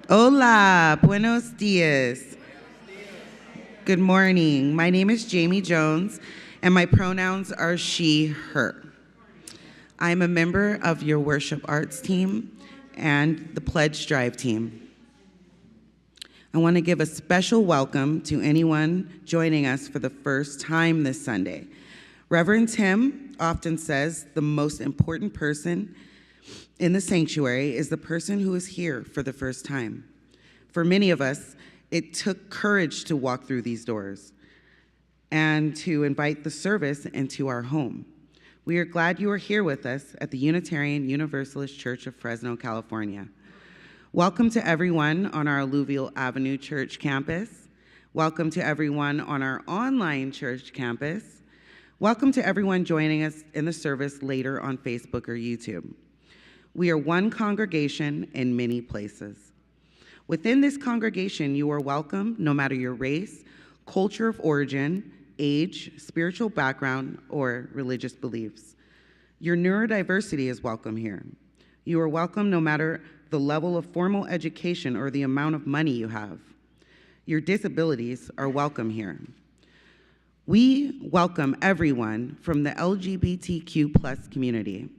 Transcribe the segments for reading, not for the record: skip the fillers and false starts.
Hola, buenos dias. Good morning. My name is Jamie Jones, and my pronouns are she, her. I'm a member of your worship arts team and the Pledge Drive team. I want to give a special welcome to anyone joining us for the first time this Sunday. Reverend Tim often says the most important person in the sanctuary is the person who is here for the first time. For many of us, it took courage to walk through these doors and to invite the service into our home. We are glad you are here with us at the Unitarian Universalist Church of Fresno, California. Welcome to everyone on our Alluvial Avenue Church campus. Welcome to everyone on our online church campus. Welcome to everyone joining us in the service later on Facebook or YouTube. We are one congregation in many places. Within this congregation, you are welcome no matter your race, culture of origin, age, spiritual background, or religious beliefs. Your neurodiversity is welcome here. You are welcome no matter the level of formal education or the amount of money you have. Your disabilities are welcome here. We welcome everyone from the LGBTQ+ community.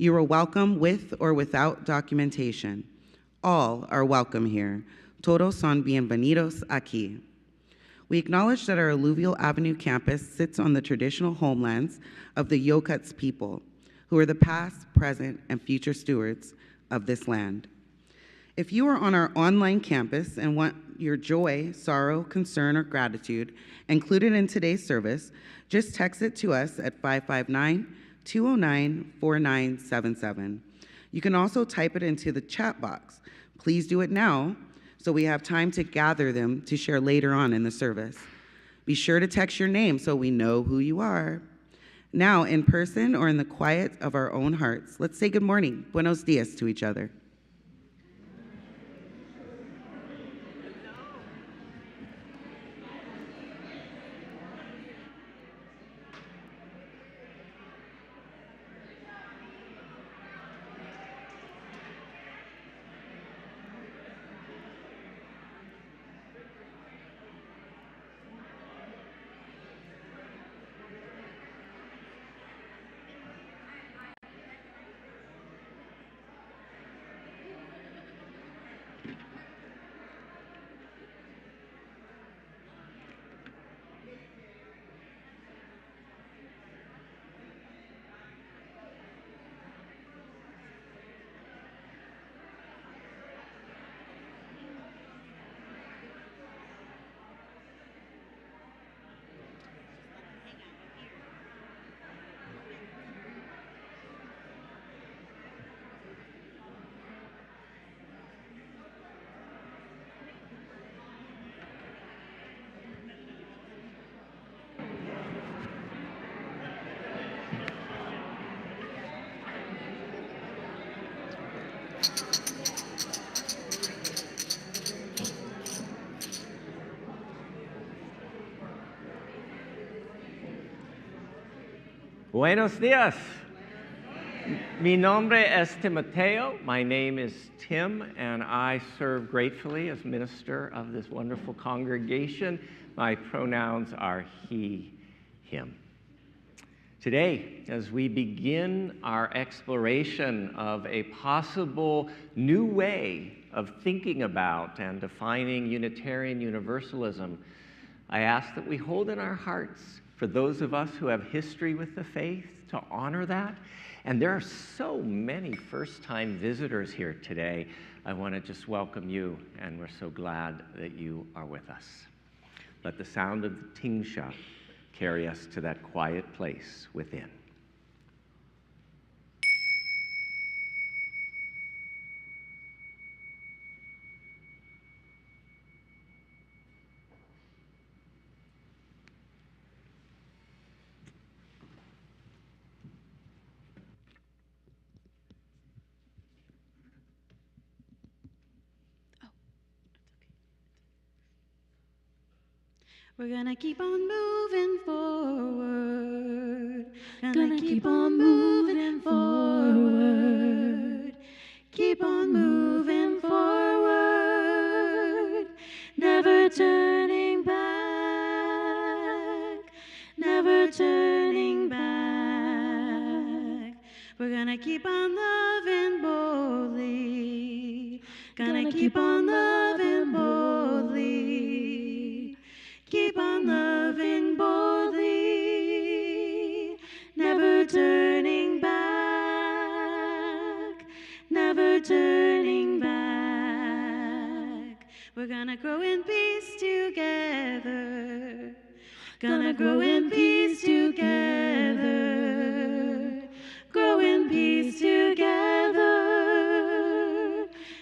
You are welcome with or without documentation. All are welcome here. Todos son bienvenidos aquí. We acknowledge that our Alluvial Avenue campus sits on the traditional homelands of the Yokuts people, who are the past, present, and future stewards of this land. If you are on our online campus and want your joy, sorrow, concern, or gratitude included in today's service, just text it to us at 559-209-4977. You can also type it into the chat box. Please do it now so we have time to gather them to share later on in the service. Be sure to text your name so we know who you are. Now, in person or in the quiet of our own hearts, let's say good morning, buenos dias to each other. Buenos dias. Mi nombre es Timoteo. My name is Tim, and I serve gratefully as minister of this wonderful congregation. My pronouns are he, him. Today, as we begin our exploration of a possible new way of thinking about and defining Unitarian Universalism, I ask that we hold in our hearts for those of us who have history with the faith to honor that. And there are so many first-time visitors here today. I want to just welcome you, and we're so glad that you are with us. Let the sound of the tingsha carry us to that quiet place within. We're gonna keep on moving forward. Gonna keep on moving forward. Keep on moving forward. never turning back, never turning back. We're gonna keep on loving boldly, gonna keep on loving boldly, keep on loving boldly, never turning back, never turning back. We're gonna grow in peace together, gonna grow in peace together, grow in peace together,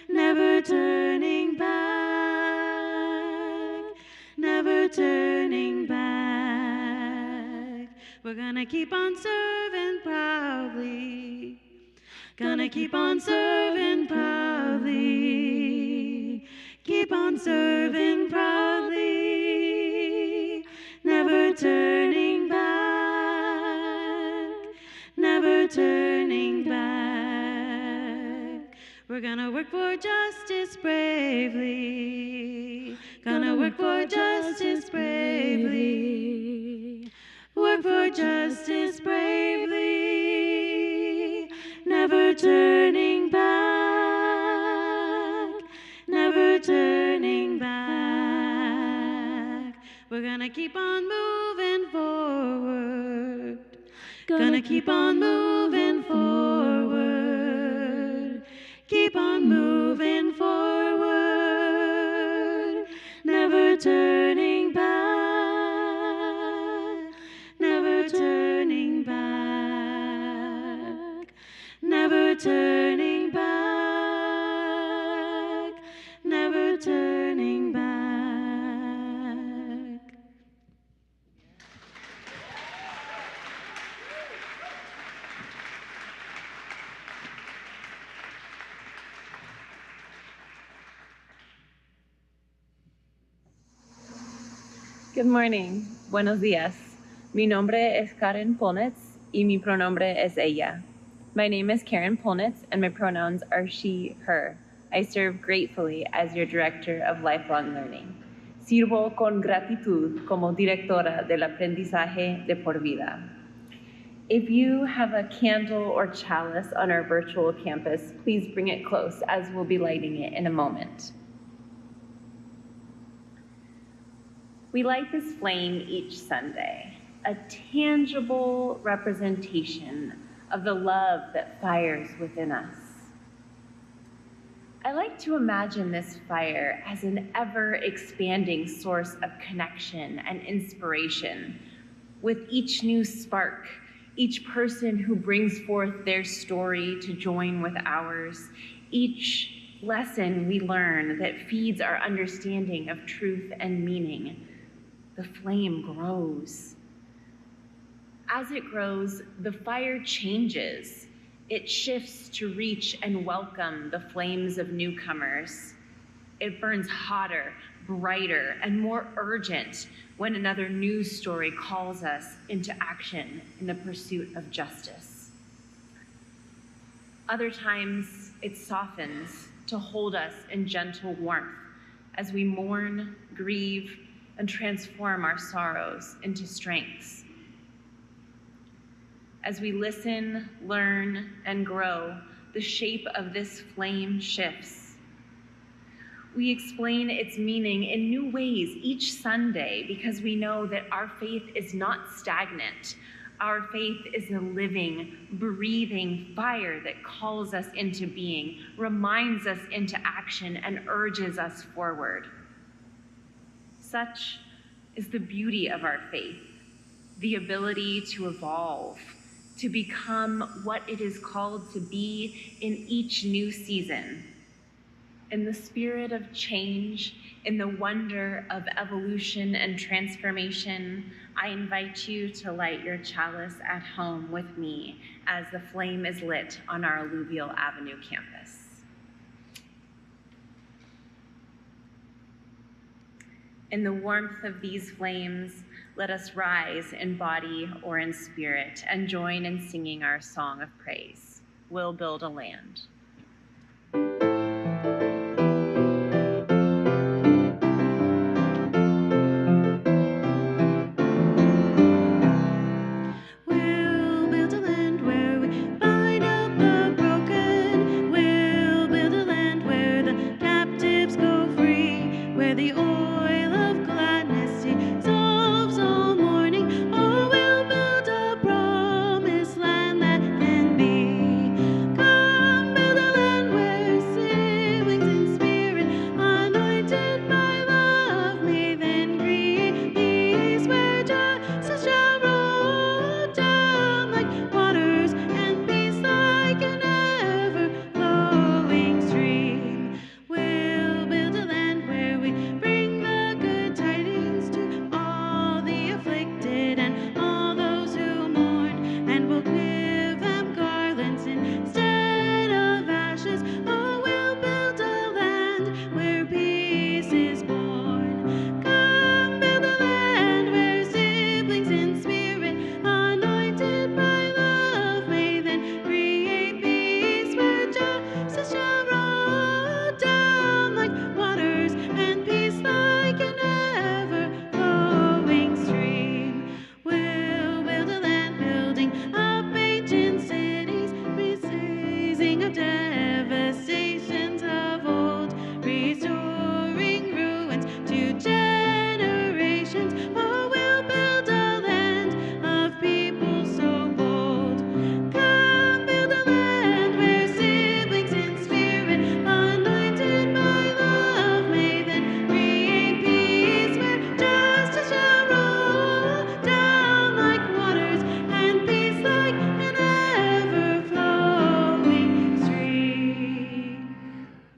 never turning back, never turning back. We're gonna keep on serving proudly, gonna keep on serving proudly, keep on serving proudly, never turning back, never turning back. We're gonna work for justice bravely, gonna work for justice bravely, work for justice bravely, never turning back, never turning back. We're gonna keep on moving forward, gonna keep on moving forward, keep on moving forward, never turning back, never turning back, never turning back, never turning back. Good morning. Buenos días. Mi nombre es Karen Polnitz y mi pronombre es ella. My name is Karen Polnitz and my pronouns are she, her. I serve gratefully as your Director of Lifelong Learning. Sirvo con gratitud como directora del aprendizaje de por vida. If you have a candle or chalice on our virtual campus, please bring it close as we'll be lighting it in a moment. We light this flame each Sunday, a tangible representation of the love that fires within us. I like to imagine this fire as an ever-expanding source of connection and inspiration. With each new spark, each person who brings forth their story to join with ours, each lesson we learn that feeds our understanding of truth and meaning, the flame grows. As it grows, the fire changes. It shifts to reach and welcome the flames of newcomers. It burns hotter, brighter, and more urgent when another news story calls us into action in the pursuit of justice. Other times, it softens to hold us in gentle warmth as we mourn, grieve, and transform our sorrows into strengths. As we listen, learn, and grow, the shape of this flame shifts. We explain its meaning in new ways each Sunday because we know that our faith is not stagnant. Our faith is a living, breathing fire that calls us into being, reminds us into action, and urges us forward. Such is the beauty of our faith, the ability to evolve, to become what it is called to be in each new season. In the spirit of change, in the wonder of evolution and transformation, I invite you to light your chalice at home with me as the flame is lit on our Alluvial Avenue campus. In the warmth of these flames, let us rise in body or in spirit and join in singing our song of praise. We'll build a land.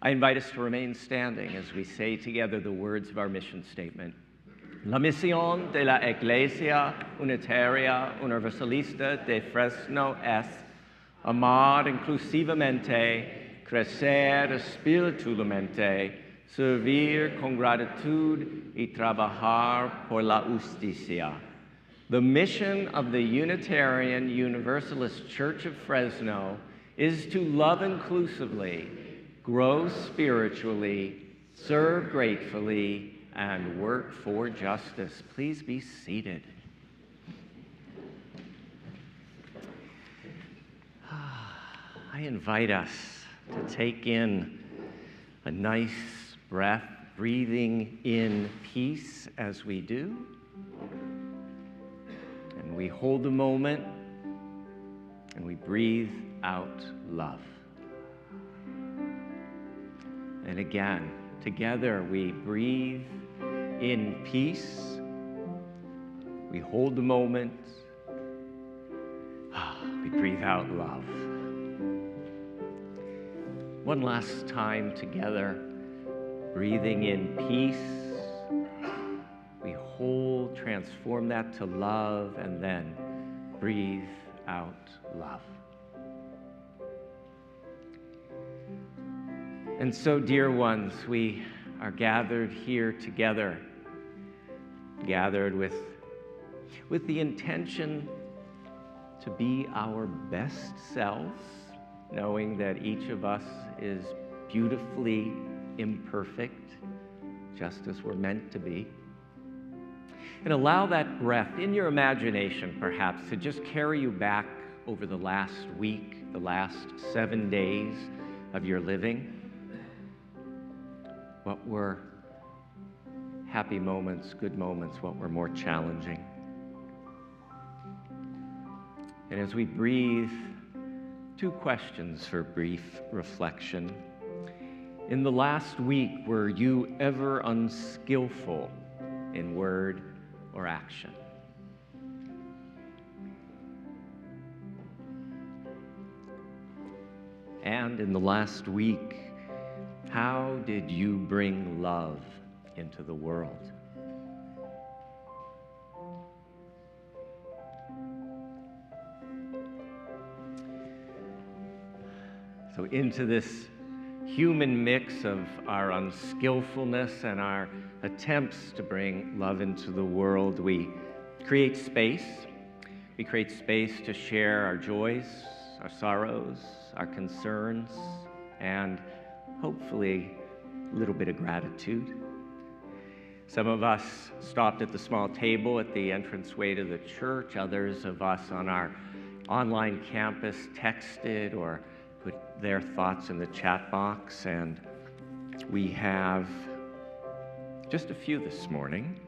I invite us to remain standing as we say together the words of our mission statement. La misión de la Iglesia Unitaria Universalista de Fresno es amar inclusivamente, crecer espiritualmente, servir con gratitud y trabajar por la justicia. The mission of the Unitarian Universalist Church of Fresno is to love inclusively, grow spiritually, serve gratefully, and work for justice. Please be seated. I invite us to take in a nice breath, breathing in peace as we do. And we hold a moment and we breathe out love. And again, together we breathe in peace. We hold the moment. We breathe out love. One last time together, breathing in peace. We hold, transform that to love, and then breathe out love. And so, dear ones, we are gathered here together, gathered with the intention to be our best selves, knowing that each of us is beautifully imperfect, just as we're meant to be. And allow that breath in your imagination, perhaps, to just carry you back over the last week, the last 7 days of your living. What were happy moments, good moments, what were more challenging? And as we breathe, 2 questions for brief reflection. In the last week, were you ever unskillful in word or action? And in the last week, how did you bring love into the world? So into this human mix of our unskillfulness and our attempts to bring love into the world, we create space. We create space to share our joys, our sorrows, our concerns, and hopefully a little bit of gratitude. Some of us stopped at the small table at the entranceway to the church. Others of us on our online campus texted or put their thoughts in the chat box. And we have just a few this morning.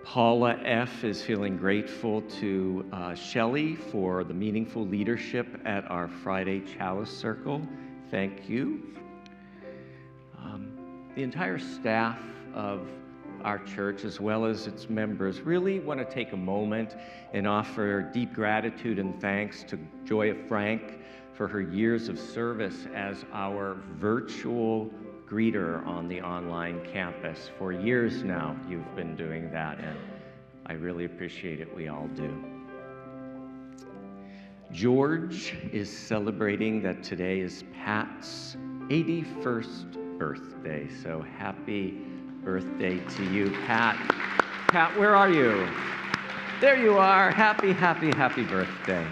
Paula F. is feeling grateful to Shelley for the meaningful leadership at our Friday Chalice Circle. Thank you. The entire staff of our church, as well as its members, really want to take a moment and offer deep gratitude and thanks to Joya Frank for her years of service as our virtual greeter on the online campus. For years now, you've been doing that, and I really appreciate it. We all do. George is celebrating that today is Pat's 81st birthday, so happy birthday to you, Pat. Pat, where are you? There you are. Happy, happy, happy birthday.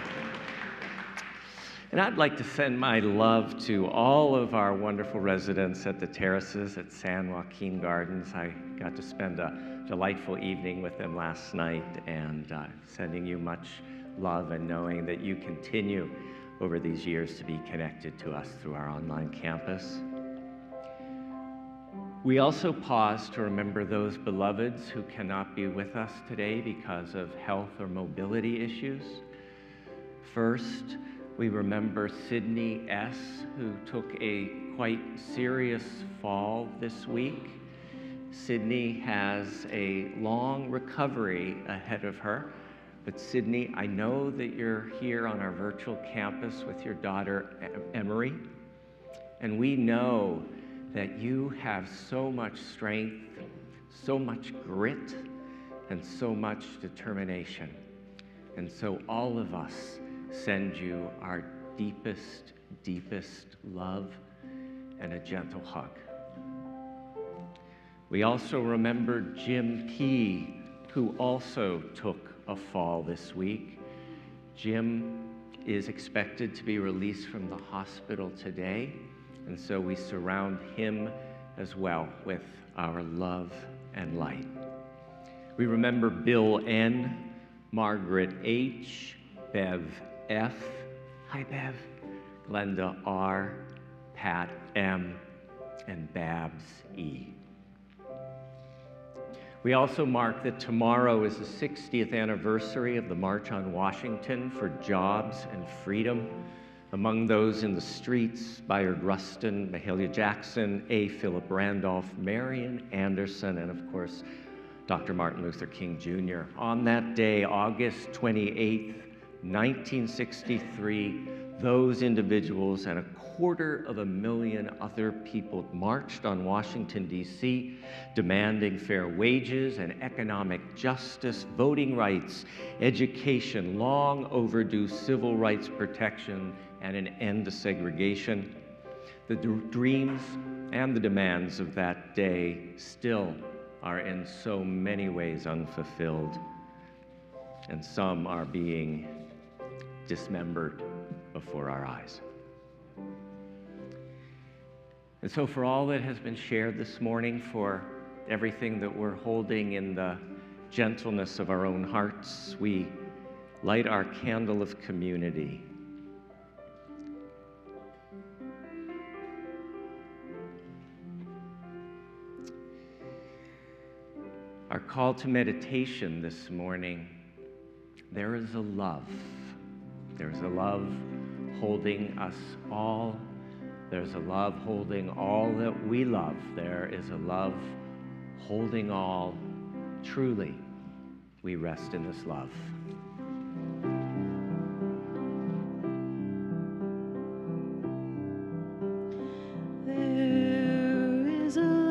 And I'd like to send my love to all of our wonderful residents at the terraces at San Joaquin Gardens. I got to spend a delightful evening with them last night, and sending you much love and knowing that you continue over these years to be connected to us through our online campus. We also pause to remember those beloveds who cannot be with us today because of health or mobility issues. First, we remember Sydney S., who took a quite serious fall this week. Sydney has a long recovery ahead of her. But Sydney, I know that you're here on our virtual campus with your daughter, Emery. And we know that you have so much strength, so much grit, and so much determination. And so all of us send you our deepest, deepest love and a gentle hug. We also remember Jim P., who also took a fall this week. Jim is expected to be released from the hospital today, and so we surround him as well with our love and light. We remember Bill N., Margaret H., Bev F., hi Bev, Glenda R., Pat M., and Babs E. We also mark that tomorrow is the 60th anniversary of the March on Washington for Jobs and Freedom. Among those in the streets, Bayard Rustin, Mahalia Jackson, A. Philip Randolph, Marian Anderson, and of course, Dr. Martin Luther King Jr. On that day, August 28th, 1963, those individuals and 250,000 other people marched on Washington, D.C., demanding fair wages and economic justice, voting rights, education, long overdue civil rights protection, and an end to segregation. The dreams and the demands of that day still are in so many ways unfulfilled, and some are being dismembered before our eyes. And so for all that has been shared this morning, for everything that we're holding in the gentleness of our own hearts, we light our candle of community. Our call to meditation this morning, there is a love. There's a love holding us all. There's a love holding all that we love. There is a love holding all. Truly, we rest in this love. In this love.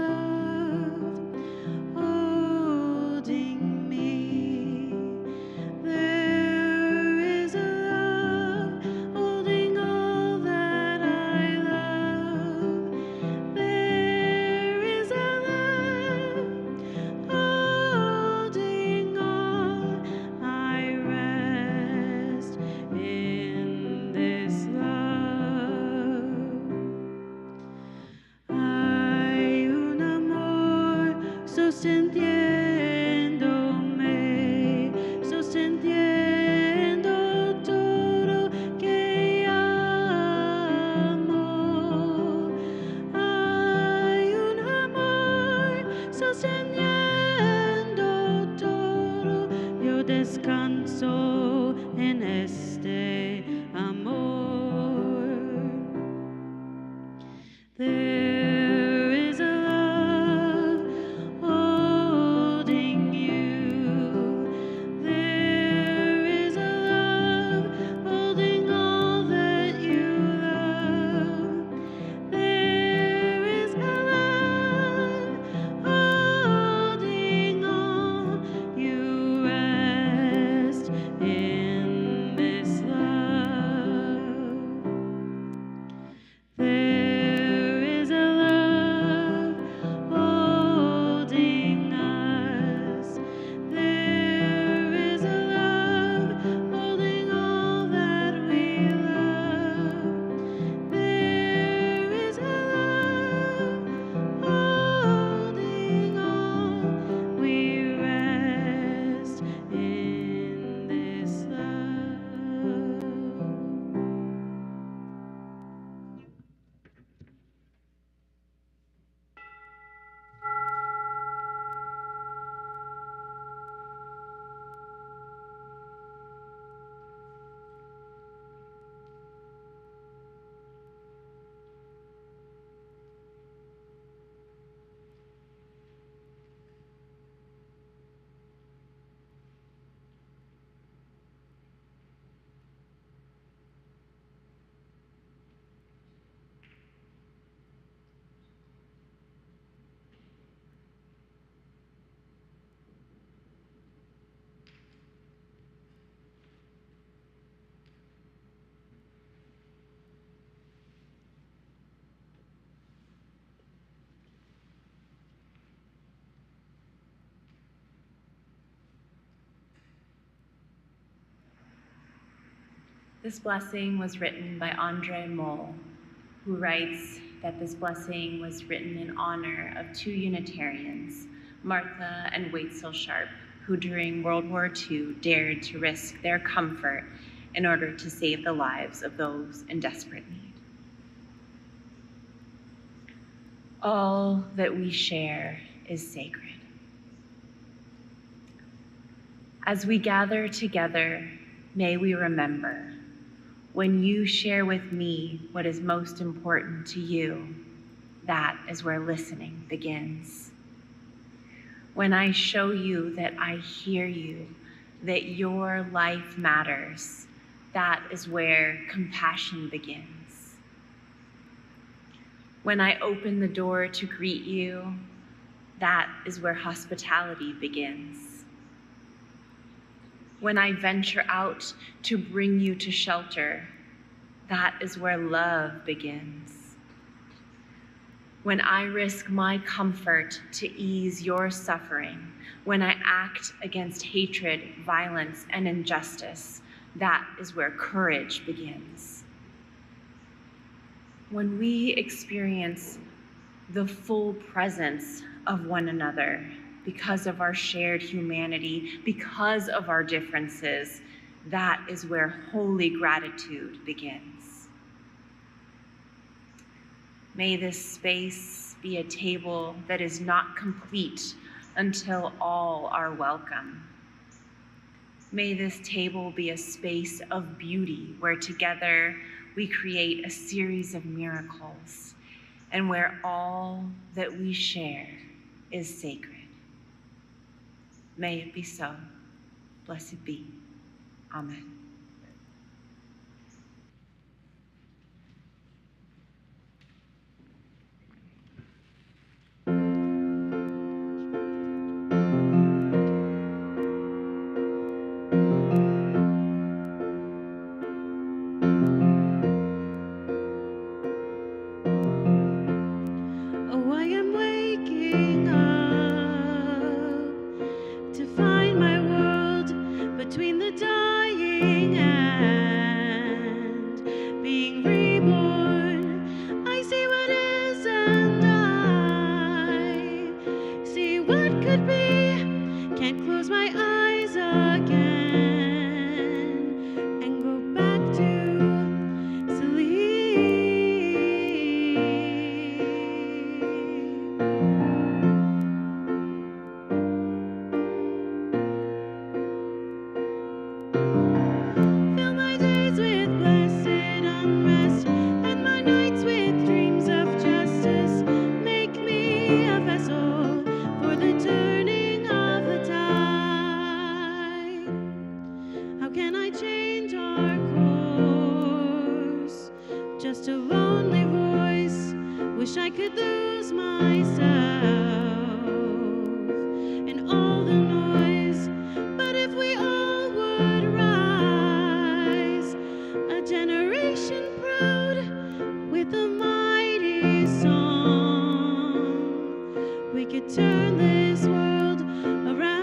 This blessing was written by Andre Moll, who writes that this blessing was written in honor of two Unitarians, Martha and Waitzel Sharp, who during World War II dared to risk their comfort in order to save the lives of those in desperate need. All that we share is sacred. As we gather together, may we remember, when you share with me what is most important to you, that is where listening begins. When I show you that I hear you, that your life matters, that is where compassion begins. When I open the door to greet you, that is where hospitality begins. When I venture out to bring you to shelter, that is where love begins. When I risk my comfort to ease your suffering, when I act against hatred, violence, and injustice, that is where courage begins. When we experience the full presence of one another, because of our shared humanity, because of our differences, that is where holy gratitude begins. May this space be a table that is not complete until all are welcome. May this table be a space of beauty where together we create a series of miracles and where all that we share is sacred. May it be so. Blessed be. Amen. Oh, I am waking up to find my world between the dying and being reborn. I see what is and I see what could be. Can't close my eyes again and go back to sleep. Fill my days with blessed unrest and my nights with dreams of justice. Make me a vessel for the turning of the tide. How can I change our course? Just a lonely voice. Wish I could lose myself in all the noise. But if we all would rise, a generation proud with a mighty song, we could turn this world around.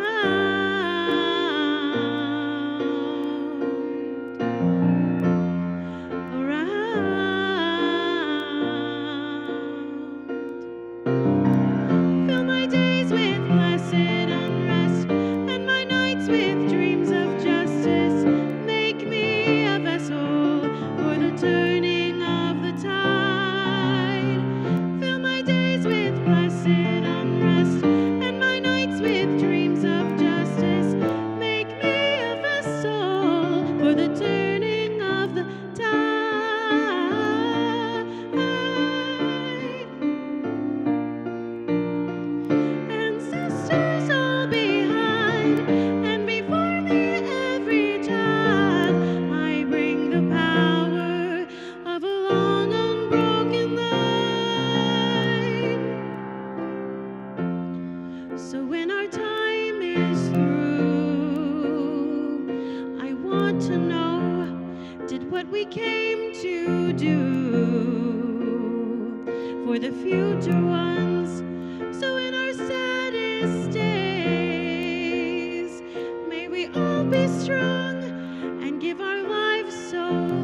Fill my days with blessed unrest and my nights with dreams of justice. Make me a vessel for the turning of the tide. Fill my days with blessed unrest and my nights with dreams of justice. Make me a vessel for the turning of the tide. Ancestors all behind and before me every child. I bring the power of a long unbroken line. So when our time is through, I want to know, did what we came to do for the future ones. So in our saddest days, may we all be strong and give our lives so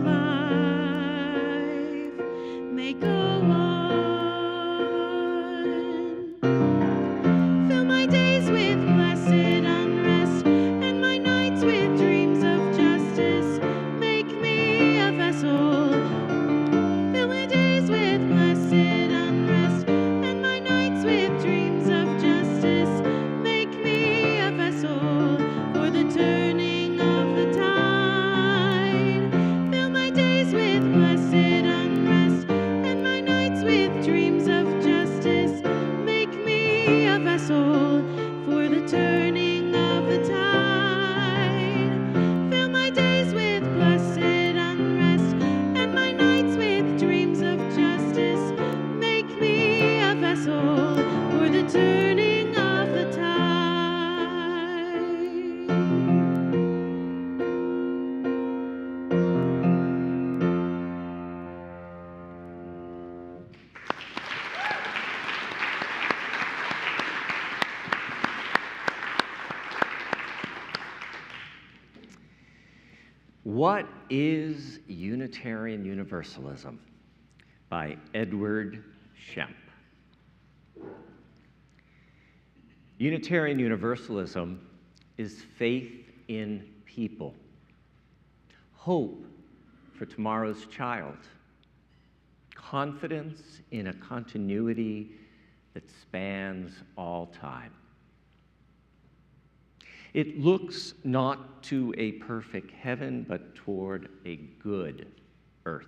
What is Unitarian Universalism? By Edward Schempp. Unitarian Universalism is faith in people, hope for tomorrow's child, confidence in a continuity that spans all time. It looks not to a perfect heaven, but toward a good earth.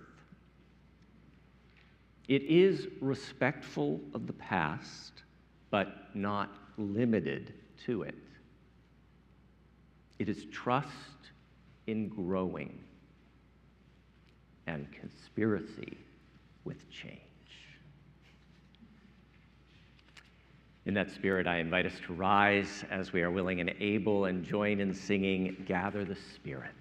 It is respectful of the past, but not limited to it. It is trust in growing and conspiracy with change. In that spirit, I invite us to rise as we are willing and able and join in singing, "Gather the Spirit."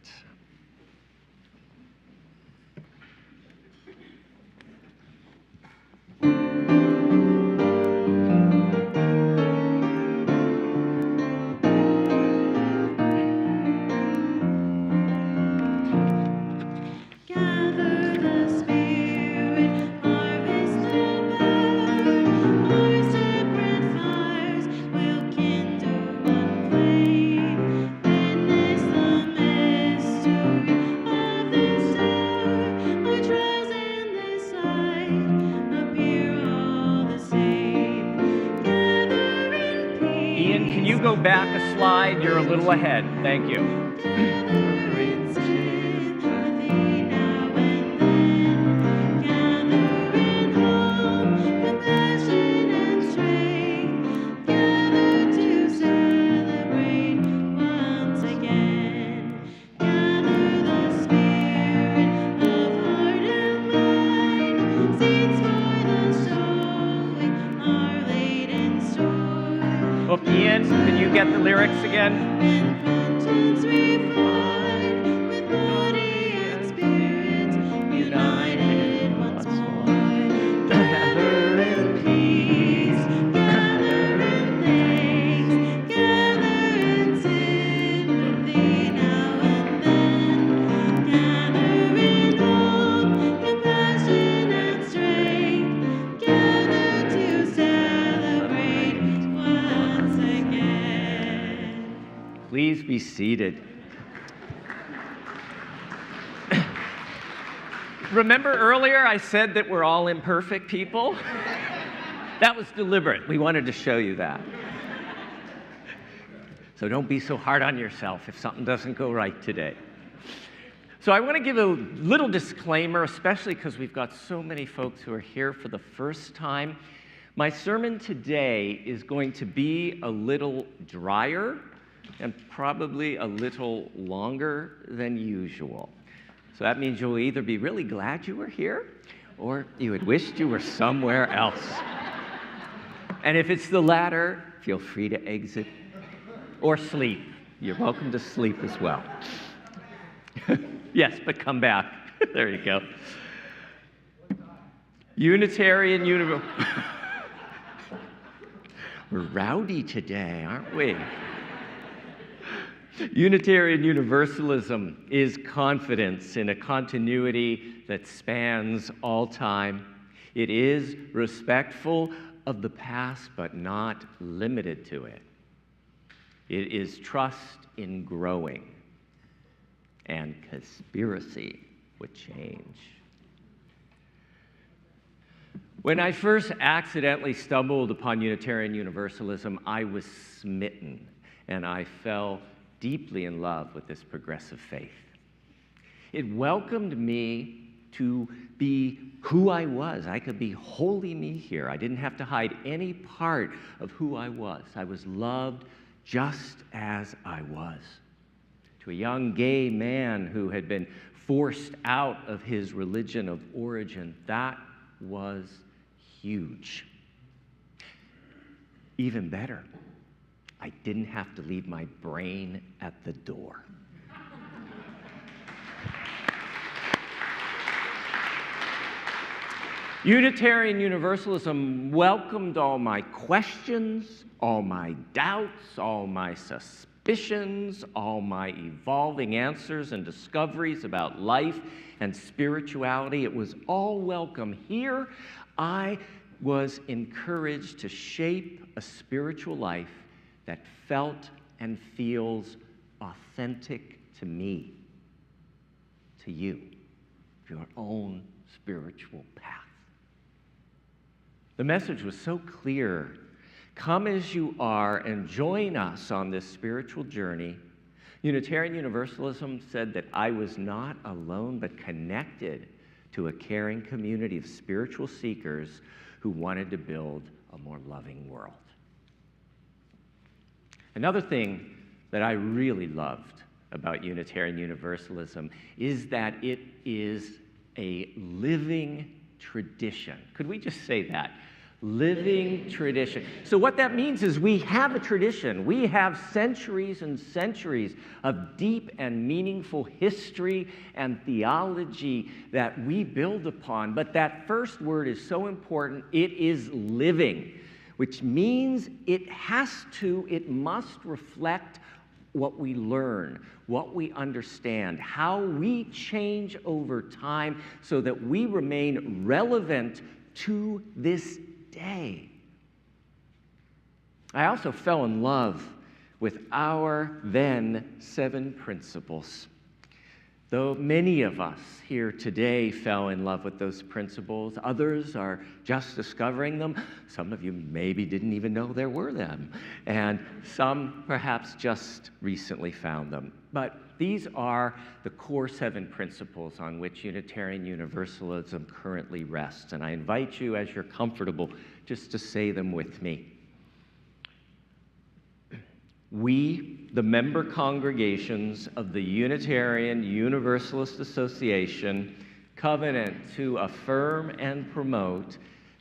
Go back a slide, you're a little ahead. Thank you. Ian, can you get the lyrics again? United once more. Gather in peace, gather in thanks, gather in sympathy now and then. Gather in hope, compassion and strength, gather to celebrate once again. Please be seated. Remember earlier I said that we're all imperfect people? That was deliberate. We wanted to show you that. So don't be so hard on yourself if something doesn't go right today. So I want to give a little disclaimer, especially because we've got so many folks who are here for the first time. My sermon today is going to be a little drier and probably a little longer than usual. So that means you'll either be really glad you were here or you had wished you were somewhere else. And if it's the latter, feel free to exit or sleep. You're welcome to sleep as well. Yes, but come back. There you go. Unitarian Universalism. We're rowdy today, aren't we? Unitarian Universalism is confidence in a continuity that spans all time. It is respectful of the past, but not limited to it. It is trust in growing and conspiracy with change. When I first accidentally stumbled upon Unitarian Universalism, I was smitten, and I fell deeply in love with this progressive faith. It welcomed me to be who I was. I could be wholly me here. I didn't have to hide any part of who I was. I was loved just as I was. To a young gay man who had been forced out of his religion of origin, that was huge. Even better, I didn't have to leave my brain at the door. Unitarian Universalism welcomed all my questions, all my doubts, all my suspicions, suspicions, all my evolving answers and discoveries about life and spirituality. It was all welcome. Here, I was encouraged to shape a spiritual life that felt and feels authentic to me, to you, your own spiritual path. The message was so clear. Come as you are and join us on this spiritual journey. Unitarian Universalism said that I was not alone, but connected to a caring community of spiritual seekers who wanted to build a more loving world. Another thing that I really loved about Unitarian Universalism is that it is a living tradition. Could we just say that? Living tradition. So what that means is we have a tradition. We have centuries and centuries of deep and meaningful history and theology that we build upon. But that first word is so important. It is living, which means it must reflect what we learn, what we understand, how we change over time so that we remain relevant to this day. I also fell in love with our then 7 principles. Though many of us here today fell in love with those principles, others are just discovering them. Some of you maybe didn't even know there were them, and some perhaps just recently found them. But these are the core 7 principles on which Unitarian Universalism currently rests, and I invite you, as you're comfortable, just to say them with me. We, the member congregations of the Unitarian Universalist Association, covenant to affirm and promote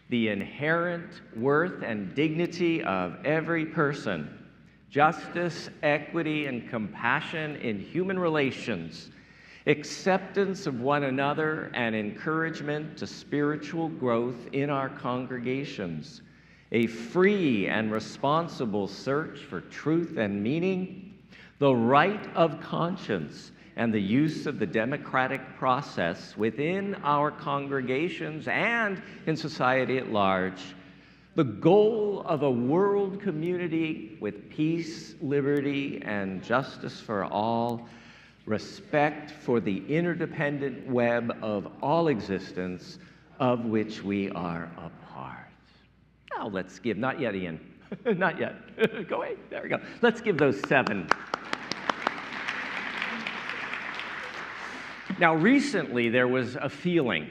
the inherent worth and dignity of every person, justice, equity, and compassion in human relations, acceptance of one another, and encouragement to spiritual growth in our congregations, a free and responsible search for truth and meaning, the right of conscience, and the use of the democratic process within our congregations and in society at large, the goal of a world community with peace, liberty, and justice for all, respect for the interdependent web of all existence of which we are a part. Now let's give, not yet, Ian, not yet. Go away, there we go. Let's give those 7. Now recently there was a feeling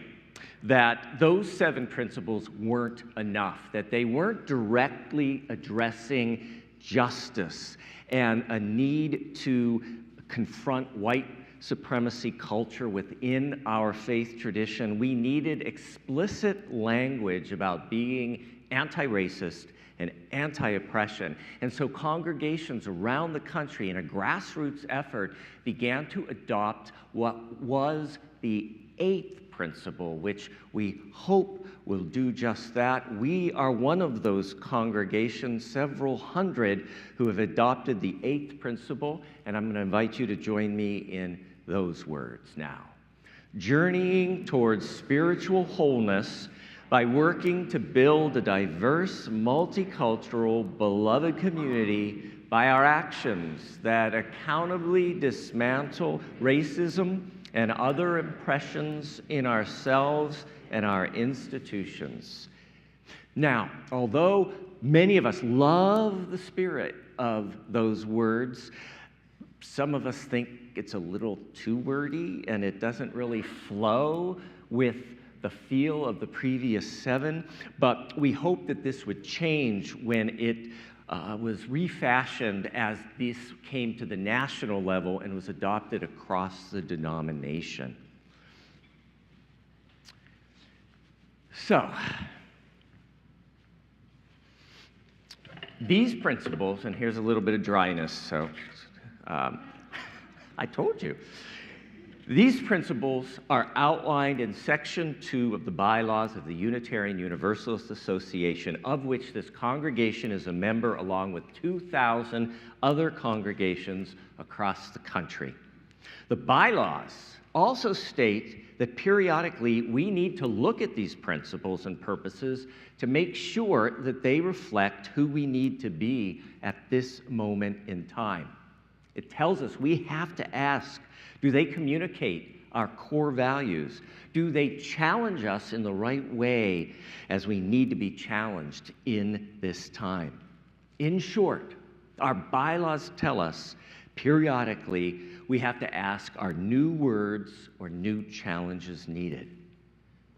that those 7 principles weren't enough, that they weren't directly addressing justice and a need to confront white supremacy culture within our faith tradition. We needed explicit language about being anti-racist and anti-oppression. And so congregations around the country, in a grassroots effort, began to adopt what was the 8th principle, which we hope will do just that. We are one of those congregations, several hundred, who have adopted the 8th principle, and I'm going to invite you to join me in those words now. Journeying towards spiritual wholeness by working to build a diverse, multicultural, beloved community by our actions that accountably dismantle racism and other impressions in ourselves and our institutions. Now, although many of us love the spirit of those words, some of us think it's a little too wordy and it doesn't really flow with the feel of the previous 7, but we hope that this would change when it was refashioned as this came to the national level and was adopted across the denomination. So, these principles, and here's a little bit of dryness, so I told you. These principles are outlined in Section 2 of the bylaws of the Unitarian Universalist Association, of which this congregation is a member along with 2,000 other congregations across the country. The bylaws also state that periodically we need to look at these principles and purposes to make sure that they reflect who we need to be at this moment in time. It tells us we have to ask, do they communicate our core values? Do they challenge us in the right way as we need to be challenged in this time? In short, our bylaws tell us periodically we have to ask, are new words or new challenges needed?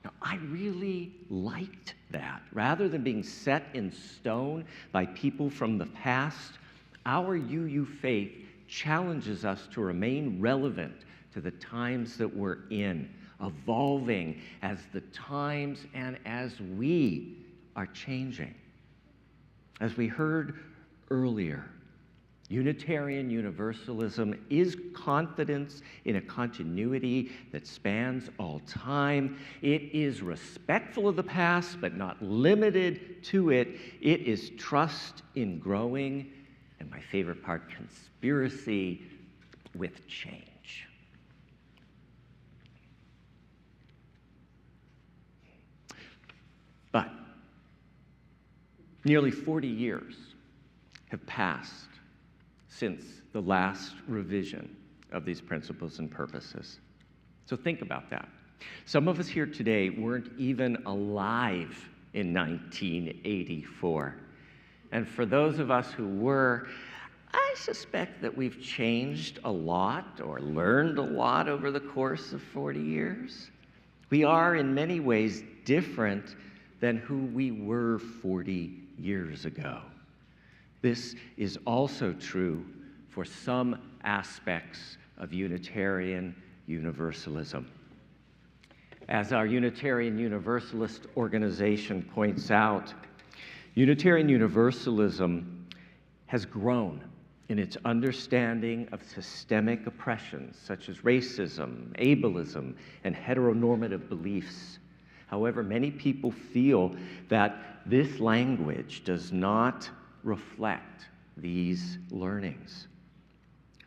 Now, I really liked that. Rather than being set in stone by people from the past, our UU faith challenges us to remain relevant to the times that we're in, evolving as the times and as we are changing. As we heard earlier, Unitarian Universalism is confidence in a continuity that spans all time. It is respectful of the past, but not limited to it. It is trust in growing, and my favorite part, conspiracy with change. But nearly 40 years have passed since the last revision of these principles and purposes. So think about that. Some of us here today weren't even alive in 1984. And for those of us who were, I suspect that we've changed a lot or learned a lot over the course of 40 years. We are in many ways different than who we were 40 years ago. This is also true for some aspects of Unitarian Universalism. As our Unitarian Universalist organization points out, Unitarian Universalism has grown in its understanding of systemic oppressions such as racism, ableism, and heteronormative beliefs. However, many people feel that this language does not reflect these learnings.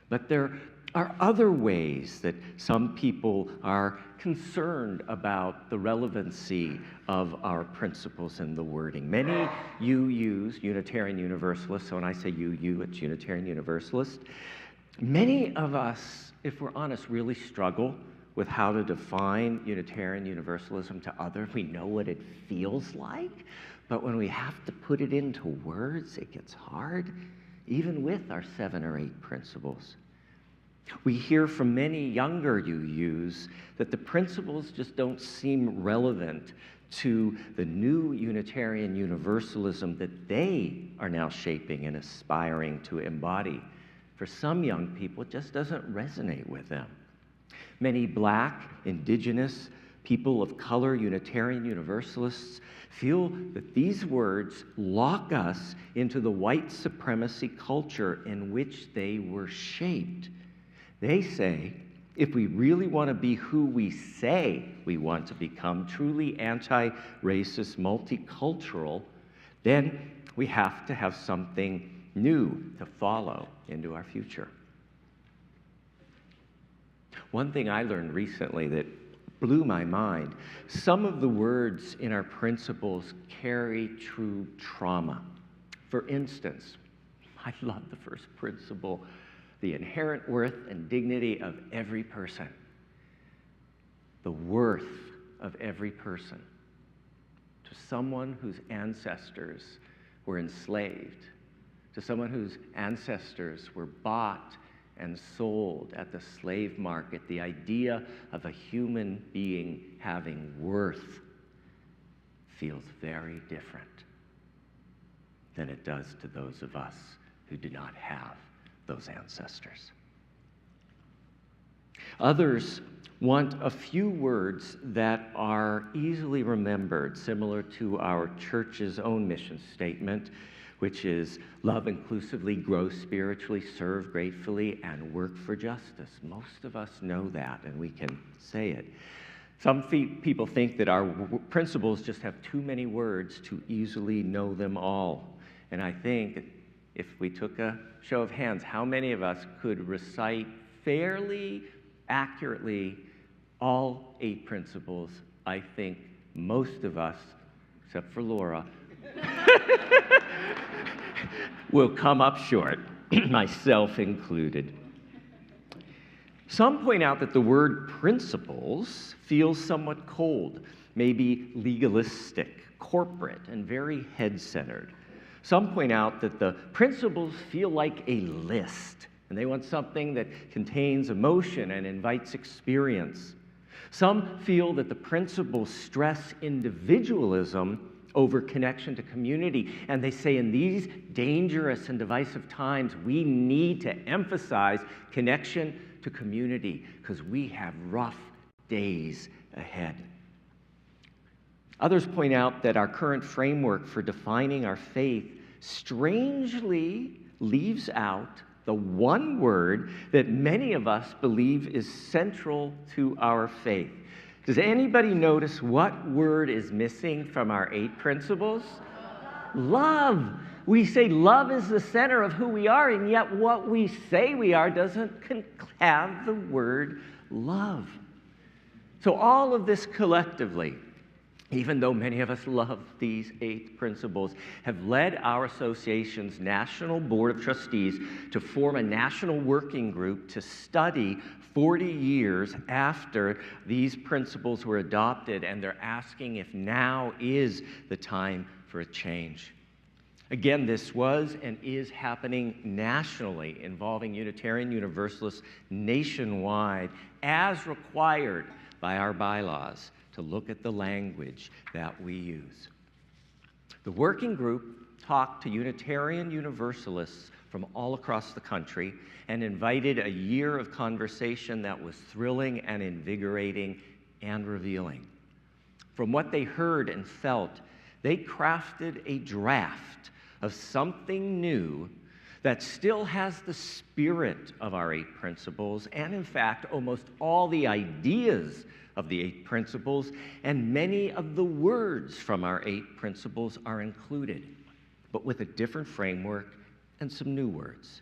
But there are other ways that some people are concerned about the relevancy of our principles and the wording. Many UUs, Unitarian Universalists, so when I say UU, it's Unitarian Universalist. Many of us, if we're honest, really struggle with how to define Unitarian Universalism to others. We know what it feels like, but when we have to put it into words, it gets hard, even with our 7 or 8 principles. We hear from many younger UUs that the principles just don't seem relevant to the new Unitarian Universalism that they are now shaping and aspiring to embody. For some young people, it just doesn't resonate with them. Many Black, Indigenous, people of color, Unitarian Universalists feel that these words lock us into the white supremacy culture in which they were shaped. They say, if we really want to be who we say we want to become, truly anti-racist, multicultural, then we have to have something new to follow into our future. One thing I learned recently that blew my mind, some of the words in our principles carry true trauma. For instance, I love the first principle, the inherent worth and dignity of every person. The worth of every person. To someone whose ancestors were enslaved, to someone whose ancestors were bought and sold at the slave market, the idea of a human being having worth feels very different than it does to those of us who do not have those ancestors. Others want a few words that are easily remembered, similar to our church's own mission statement, which is love inclusively, grow spiritually, serve gratefully, and work for justice. Most of us know that, and we can say it. Some people think that our principles just have too many words to easily know them all. And I think if we took a show of hands, how many of us could recite fairly accurately all 8 principles? I think most of us, except for Laura, will come up short, myself included. Some point out that the word principles feels somewhat cold, maybe legalistic, corporate, and very head-centered. Some point out that the principles feel like a list, and they want something that contains emotion and invites experience. Some feel that the principles stress individualism over connection to community, and they say in these dangerous and divisive times, we need to emphasize connection to community because we have rough days ahead. Others point out that our current framework for defining our faith strangely leaves out the one word that many of us believe is central to our faith. Does anybody notice what word is missing from our 8 principles? Love. We say love is the center of who we are, and yet what we say we are doesn't have the word love. So all of this collectively, even though many of us love these 8 principles, have led our association's National Board of Trustees to form a national working group to study 40 years after these principles were adopted, and they're asking if now is the time for a change. Again, this was and is happening nationally, involving Unitarian Universalists nationwide, as required by our bylaws, to look at the language that we use. The working group talked to Unitarian Universalists from all across the country and invited a year of conversation that was thrilling and invigorating and revealing. From what they heard and felt, they crafted a draft of something new that still has the spirit of our 8 principles, and in fact, almost all the ideas of the 8 principles, and many of the words from our 8 principles are included, but with a different framework and some new words.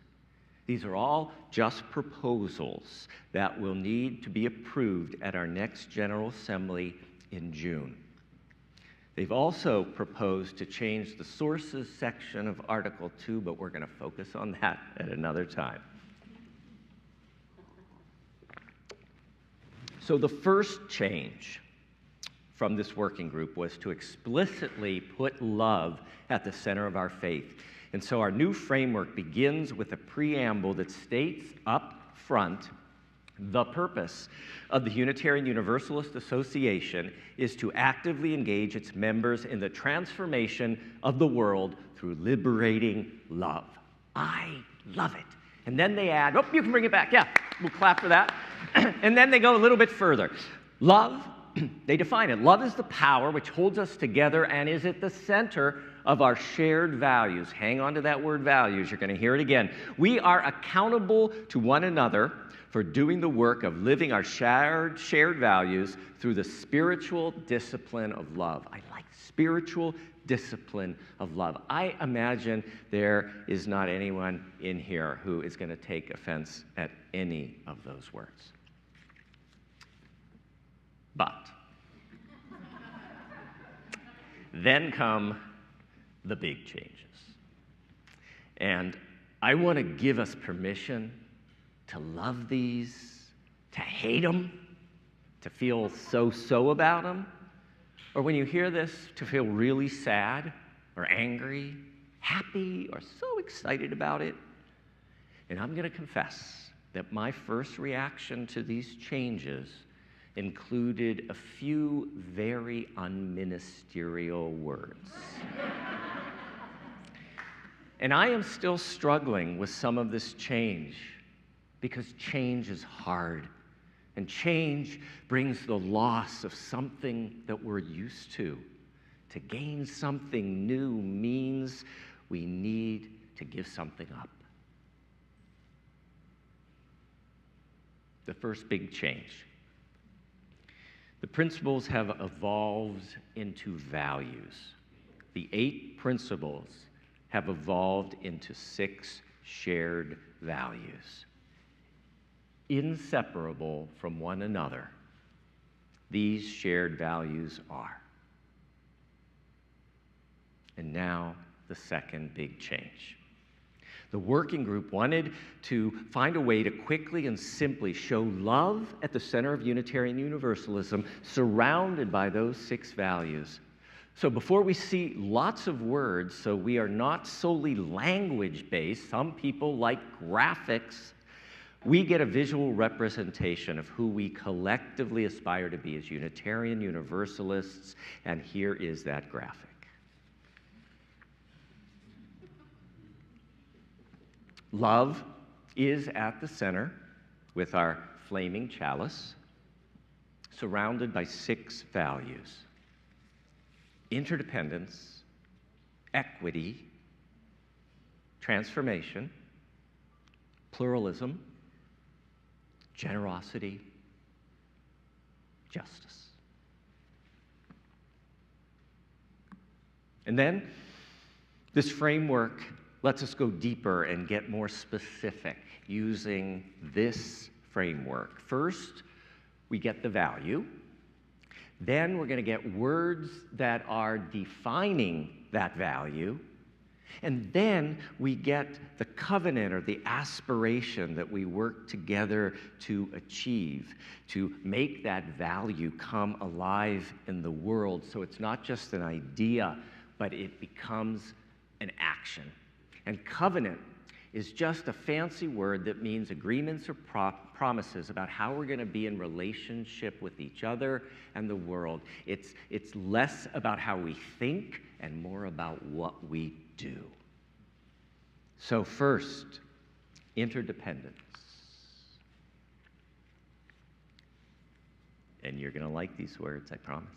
These are all just proposals that will need to be approved at our next General Assembly in June. They've also proposed to change the sources section of Article 2, but we're going to focus on that at another time. So the first change from this working group was to explicitly put love at the center of our faith. And so our new framework begins with a preamble that states up front, the purpose of the Unitarian Universalist Association is to actively engage its members in the transformation of the world through liberating love. I love it. And then they add, oh, you can bring it back. Yeah, we'll clap for that. And then they go a little bit further. Love, they define it. Love is the power which holds us together and is at the center of our shared values. Hang on to that word values. You're going to hear it again. We are accountable to one another for doing the work of living our shared values through the spiritual discipline of love. I like spiritual discipline of love. I imagine there is not anyone in here who is going to take offense at any of those words. But then come the big changes. And I want to give us permission to love these, to hate them, to feel so about them, or when you hear this, to feel really sad or angry, happy or so excited about it. And I'm going to confess that my first reaction to these changes included a few very unministerial words. And I am still struggling with some of this change because change is hard. And change brings the loss of something that we're used to. To gain something new means we need to give something up. The first big change. The principles have evolved into values. The 8 principles have evolved into 6 shared values, inseparable from one another. These shared values are. And now, the second big change. The working group wanted to find a way to quickly and simply show love at the center of Unitarian Universalism, surrounded by those 6 values. So before we see lots of words, so we are not solely language-based, some people like graphics, we get a visual representation of who we collectively aspire to be as Unitarian Universalists, and here is that graphic. Love is at the center with our flaming chalice, surrounded by 6 values: interdependence, equity, transformation, pluralism, generosity, justice. And then this framework lets us go deeper and get more specific using this framework. First, we get the value. Then we're going to get words that are defining that value. And then we get the covenant or the aspiration that we work together to achieve, to make that value come alive in the world. So it's not just an idea, but it becomes an action. And covenant is just a fancy word that means agreements or promises about how we're going to be in relationship with each other and the world. It's less about how we think and more about what we do. So first, interdependence. And you're going to like these words, I promise.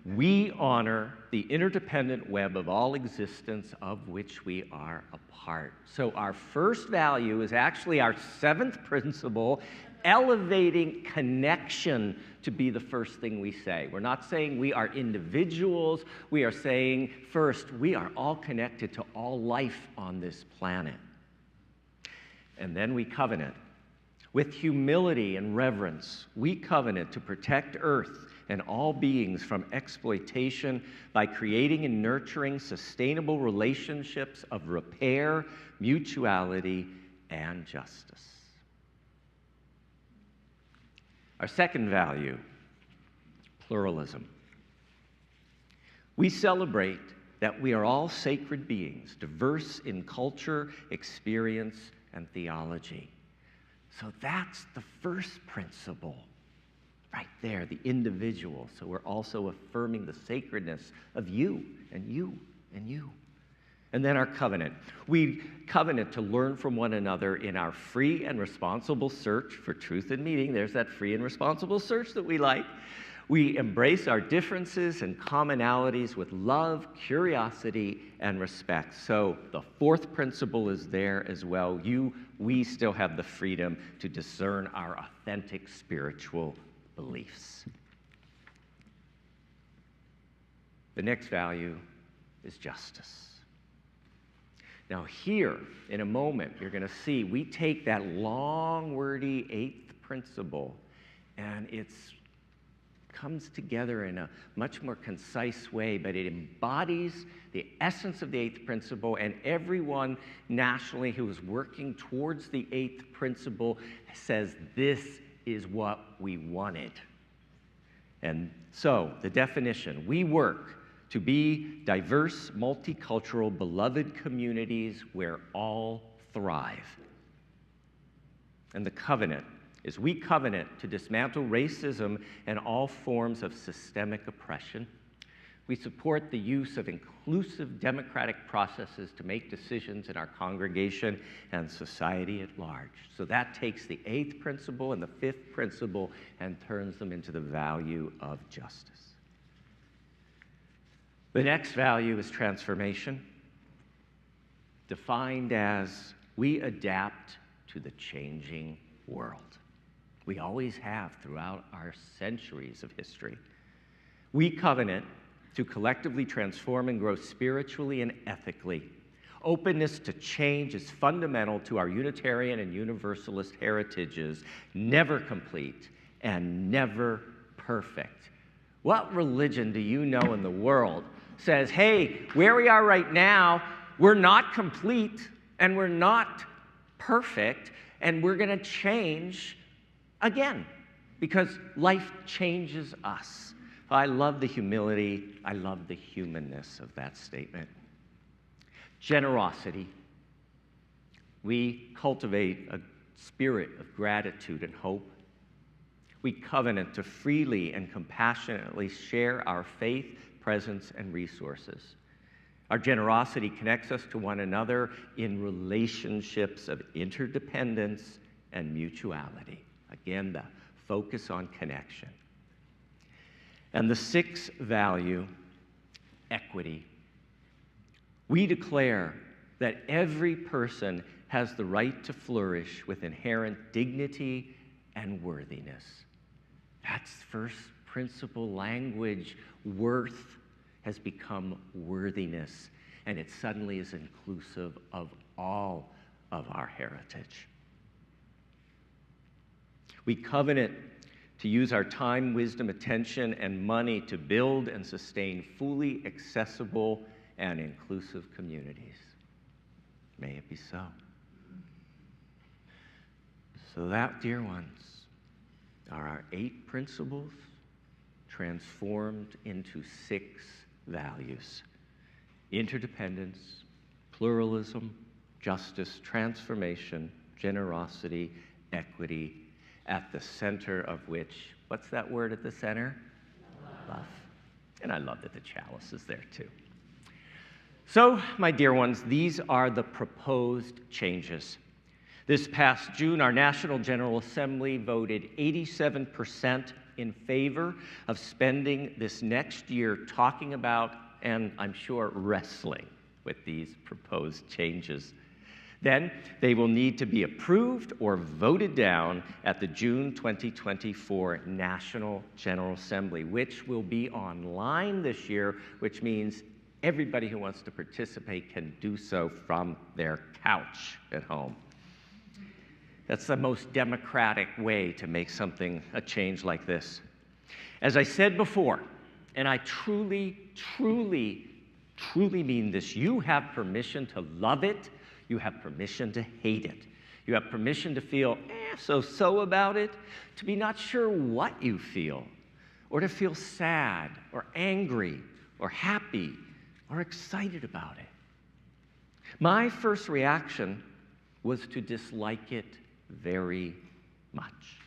We honor the interdependent web of all existence of which we are a part. So our first value is actually our 7th principle, elevating connection to be the first thing we say. We're not saying we are individuals. We are saying, first, we are all connected to all life on this planet. And then we covenant. With humility and reverence, we covenant to protect Earth and all beings from exploitation by creating and nurturing sustainable relationships of repair, mutuality, and justice. Our second value, pluralism. We celebrate that we are all sacred beings, diverse in culture, experience, and theology. So that's the first principle. Right there, the individual. So we're also affirming the sacredness of you and you and you. And then our covenant. We covenant to learn from one another in our free and responsible search for truth and meaning. There's that free and responsible search that we like. We embrace our differences and commonalities with love, curiosity, and respect. So the 4th principle is there as well. We still have the freedom to discern our authentic spiritual beliefs. The next value is justice. Now here, in a moment, you're going to see we take that long, wordy 8th principle, and it comes together in a much more concise way, but it embodies the essence of the 8th principle, and everyone nationally who is working towards the 8th principle says this is what we wanted. And so, the definition, we work to be diverse, multicultural, beloved communities where all thrive. And the covenant is we covenant to dismantle racism and all forms of systemic oppression. We support the use of inclusive democratic processes to make decisions in our congregation and society at large. So that takes the 8th principle and the 5th principle and turns them into the value of justice. The next value is transformation. defined as we adapt to the changing world. We always have throughout our centuries of history. We covenant to collectively transform and grow spiritually and ethically. Openness to change is fundamental to our Unitarian and Universalist heritages, never complete and never perfect. What religion do you know in the world says, hey, where we are right now, we're not complete and we're not perfect and we're going to change again because life changes us? I love the humility, I love the humanness of that statement. Generosity. We cultivate a spirit of gratitude and hope. We covenant to freely and compassionately share our faith, presence, and resources. Our generosity connects us to one another in relationships of interdependence and mutuality. Again, the focus on connection. And the sixth value, equity. We declare that every person has the right to flourish with inherent dignity and worthiness. That's first principle language. Worth has become worthiness, and it suddenly is inclusive of all of our heritage. We covenant to use our time, wisdom, attention, and money to build and sustain fully accessible and inclusive communities. May it be so. So that, dear ones, are our 8 principles transformed into 6 values: interdependence, pluralism, justice, transformation, generosity, equity, at the center of which, what's that word at the center? Love. And I love that the chalice is there too. So, my dear ones, these are the proposed changes. This past June, our National General Assembly voted 87% in favor of spending this next year talking about, and I'm sure wrestling with, these proposed changes. Then they will need to be approved or voted down at the June 2024 National General Assembly, which will be online this year, which means everybody who wants to participate can do so from their couch at home. That's the most democratic way to make a change like this. As I said before, and I truly, truly, truly mean this, you have permission to love it. You have permission to hate it. You have permission to feel so-so about it, to be not sure what you feel, or to feel sad, or angry, or happy, or excited about it. My first reaction was to dislike it very much.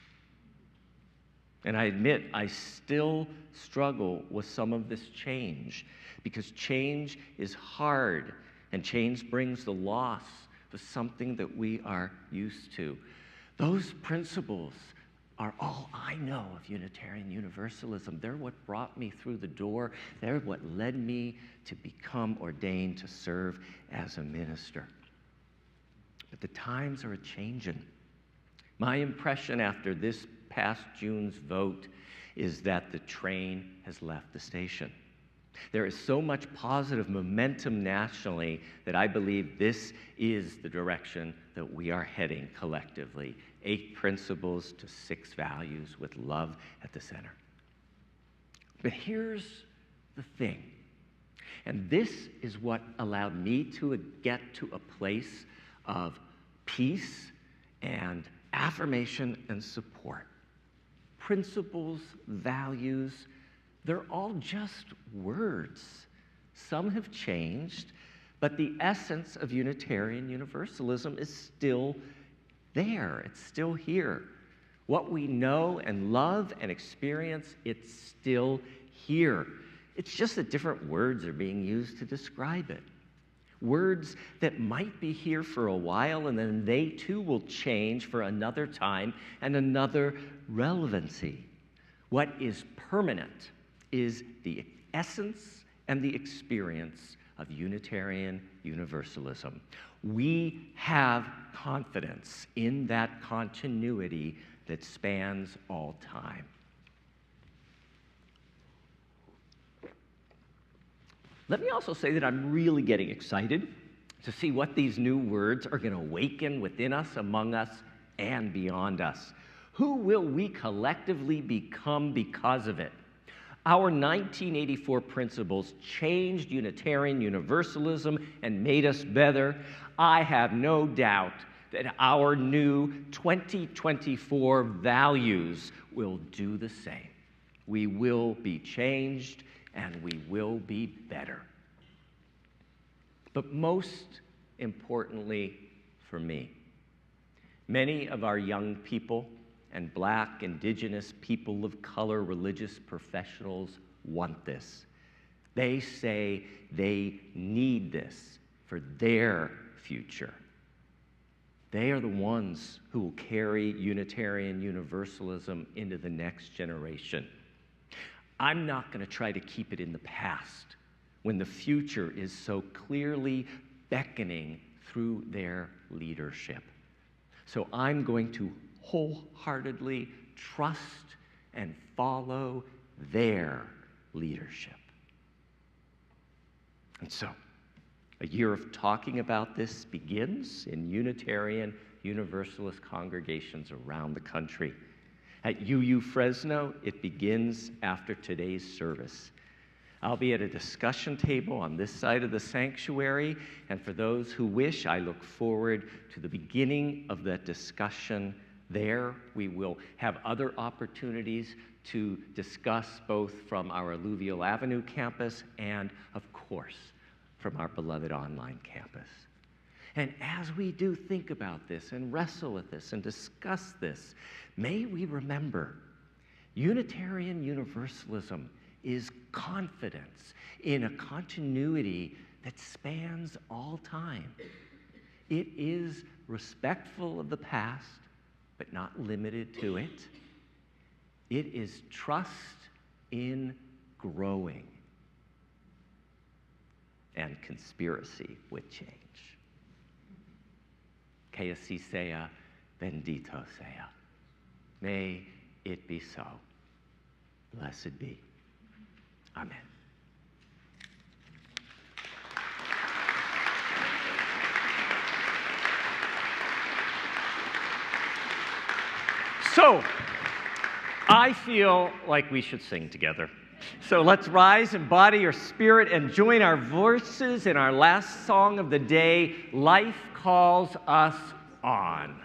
And I admit, I still struggle with some of this change, because change is hard, and change brings the loss of something that we are used to. Those principles are all I know of Unitarian Universalism. They're what brought me through the door. They're what led me to become ordained to serve as a minister. But the times are a-changin'. My impression after this past June's vote is that the train has left the station. There is so much positive momentum nationally that I believe this is the direction that we are heading collectively. 8 principles to 6 values with love at the center. But here's the thing, and this is what allowed me to get to a place of peace and affirmation and support. Principles, values, they're all just words. Some have changed, but the essence of Unitarian Universalism is still there. It's still here. What we know and love and experience, it's still here. It's just that different words are being used to describe it. Words that might be here for a while, and then they too will change for another time and another relevancy. What is permanent is the essence and the experience of Unitarian Universalism. We have confidence in that continuity that spans all time. Let me also say that I'm really getting excited to see what these new words are going to awaken within us, among us, and beyond us. Who will we collectively become because of it? Our 1984 principles changed Unitarian Universalism and made us better. I have no doubt that our new 2024 values will do the same. We will be changed and we will be better. But most importantly for me, many of our young people and Black, Indigenous, people of color, religious professionals want this. They say they need this for their future. They are the ones who will carry Unitarian Universalism into the next generation. I'm not going to try to keep it in the past when the future is so clearly beckoning through their leadership. So I'm going to wholeheartedly trust and follow their leadership. And so, a year of talking about this begins in Unitarian Universalist congregations around the country. At UU Fresno, it begins after today's service. I'll be at a discussion table on this side of the sanctuary, and for those who wish, I look forward to the beginning of that discussion there. We will have other opportunities to discuss both from our Alluvial Avenue campus and, of course, from our beloved online campus. And as we do think about this and wrestle with this and discuss this, may we remember Unitarian Universalism is confidence in a continuity that spans all time. It is respectful of the past, but not limited to it. It is trust in growing and conspiracy with change. Que así sea, bendito sea. May it be so. Blessed be. Amen. So, I feel like we should sing together. So let's rise, embody your spirit, and join our voices in our last song of the day, Life Calls Us On.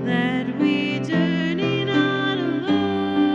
That we journey not alone.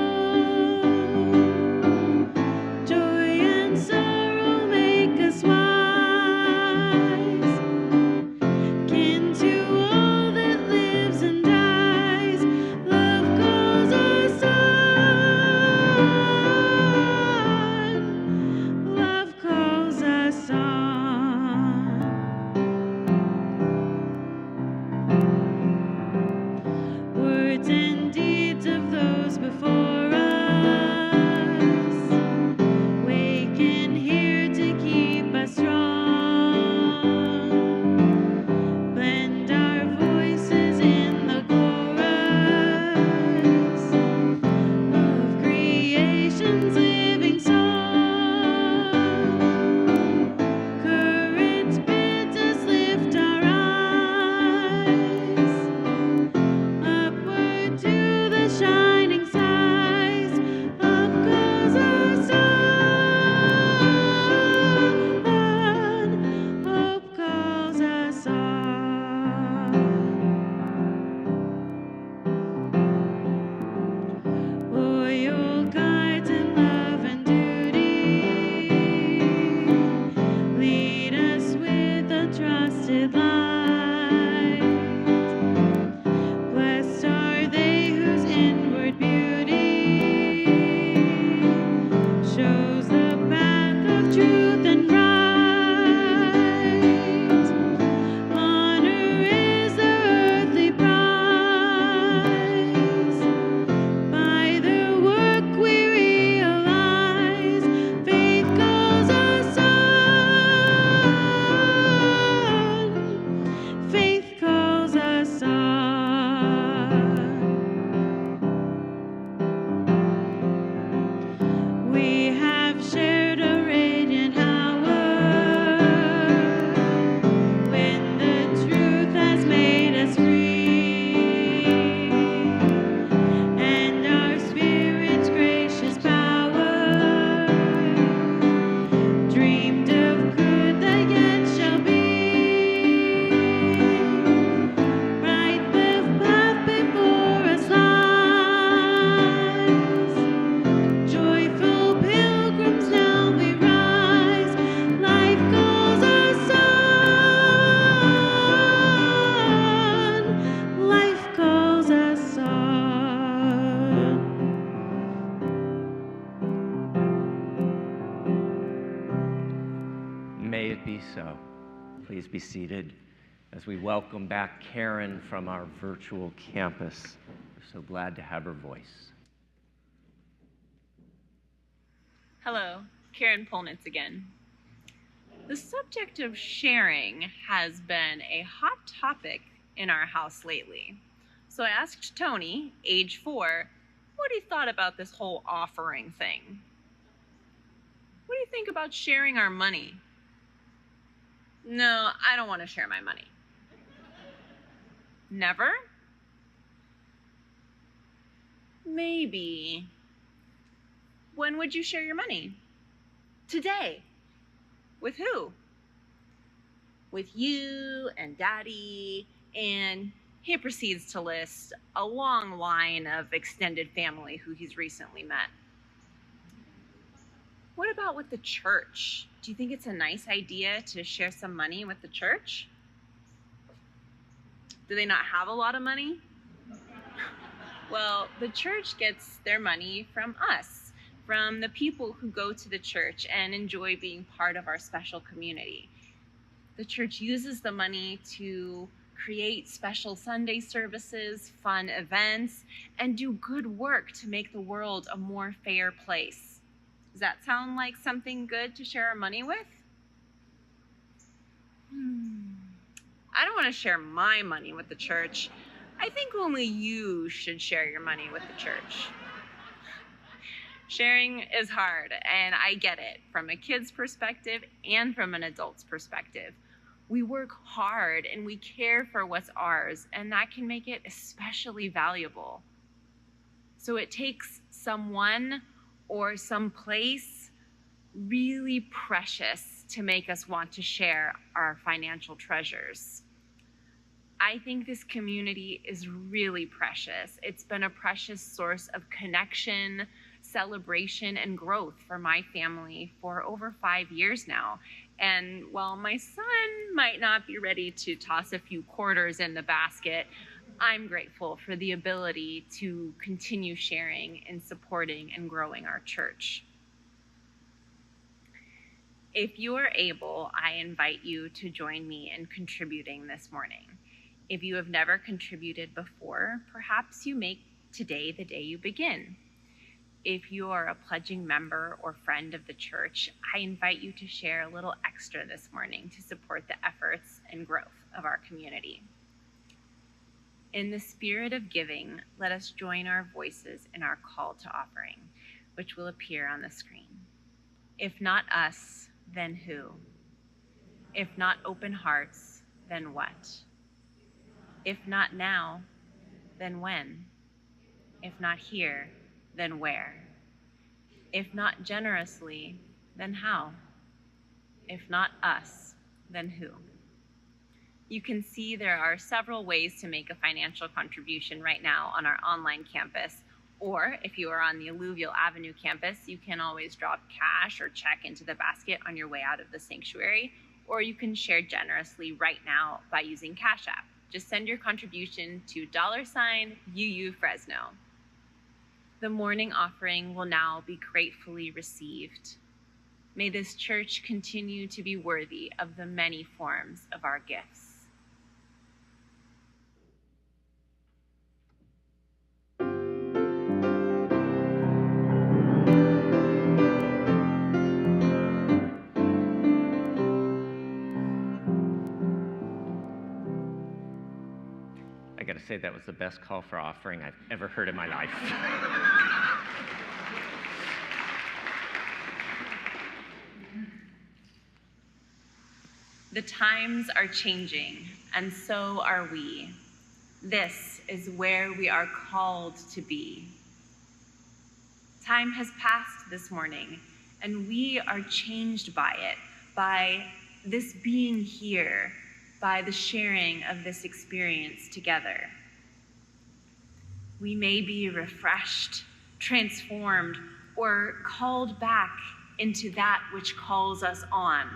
be so. Please be seated as we welcome back Karen from our virtual campus. We're so glad to have her voice. Hello, Karen Polnitz again. The subject of sharing has been a hot topic in our house lately. So I asked Tony, age 4, what he thought about this whole offering thing. What do you think about sharing our money? No, I don't want to share my money. Never? Maybe. When would you share your money? Today. With who? With you and Daddy, and he proceeds to list a long line of extended family who he's recently met. What about with the church? Do you think it's a nice idea to share some money with the church? Do they not have a lot of money? Well, the church gets their money from us, from the people who go to the church and enjoy being part of our special community. The church uses the money to create special Sunday services, fun events, and do good work to make the world a more fair place. Does that sound like something good to share our money with? I don't want to share my money with the church. I think only you should share your money with the church. Sharing is hard, and I get it from a kid's perspective and from an adult's perspective. We work hard and we care for what's ours, and that can make it especially valuable. So it takes someone or some place really precious to make us want to share our financial treasures. I think this community is really precious. It's been a precious source of connection, celebration, and growth for my family for over 5 years now. And while my son might not be ready to toss a few quarters in the basket, I'm grateful for the ability to continue sharing and supporting and growing our church. If you are able, I invite you to join me in contributing this morning. If you have never contributed before, perhaps you make today the day you begin. If you are a pledging member or friend of the church, I invite you to share a little extra this morning to support the efforts and growth of our community. In the spirit of giving, let us join our voices in our call to offering, which will appear on the screen. If not us, then who? If not open hearts, then what? If not now, then when? If not here, then where? If not generously, then how? If not us, then who? You can see there are several ways to make a financial contribution right now on our online campus, or if you are on the Alluvial Avenue campus, you can always drop cash or check into the basket on your way out of the sanctuary, or you can share generously right now by using Cash App. Just send your contribution to $UU Fresno. The morning offering will now be gratefully received. May this church continue to be worthy of the many forms of our gifts. I gotta say, that was the best call for offering I've ever heard in my life. The times are changing, and so are we. This is where we are called to be. Time has passed this morning, and we are changed by it, by this being here, by the sharing of this experience together. We may be refreshed, transformed, or called back into that which calls us on.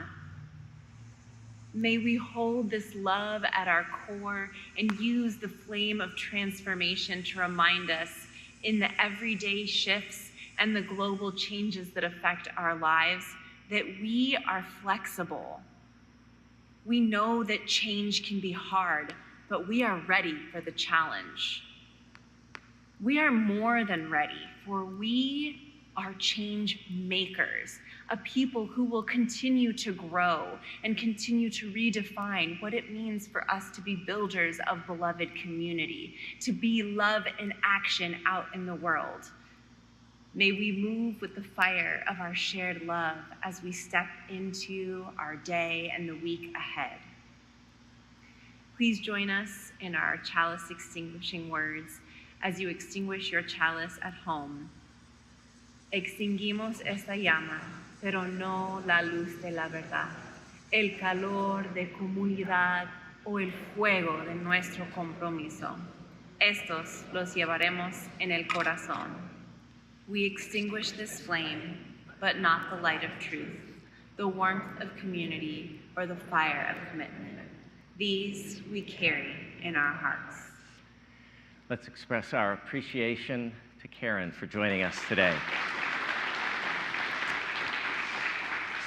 May we hold this love at our core and use the flame of transformation to remind us in the everyday shifts and the global changes that affect our lives that we are flexible, We know that change can be hard, but we are ready for the challenge. We are more than ready, for we are change makers, a people who will continue to grow and continue to redefine what it means for us to be builders of beloved community, to be love in action out in the world. May we move with the fire of our shared love as we step into our day and the week ahead. Please join us in our chalice extinguishing words as you extinguish your chalice at home. Extinguimos esta llama, pero no la luz de la verdad, el calor de comunidad o el fuego de nuestro compromiso. Estos los llevaremos en el corazón. We extinguish this flame, but not the light of truth, the warmth of community, or the fire of commitment. These we carry in our hearts. Let's express our appreciation to Karen for joining us today.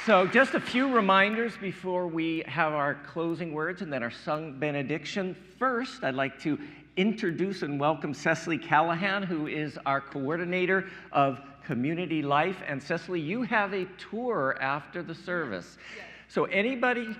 So just a few reminders before we have our closing words and then our sung benediction. First, I'd like to introduce and welcome Cecily Callahan, who is our coordinator of community life. And Cecily, you have a tour after the service. Yes. So anybody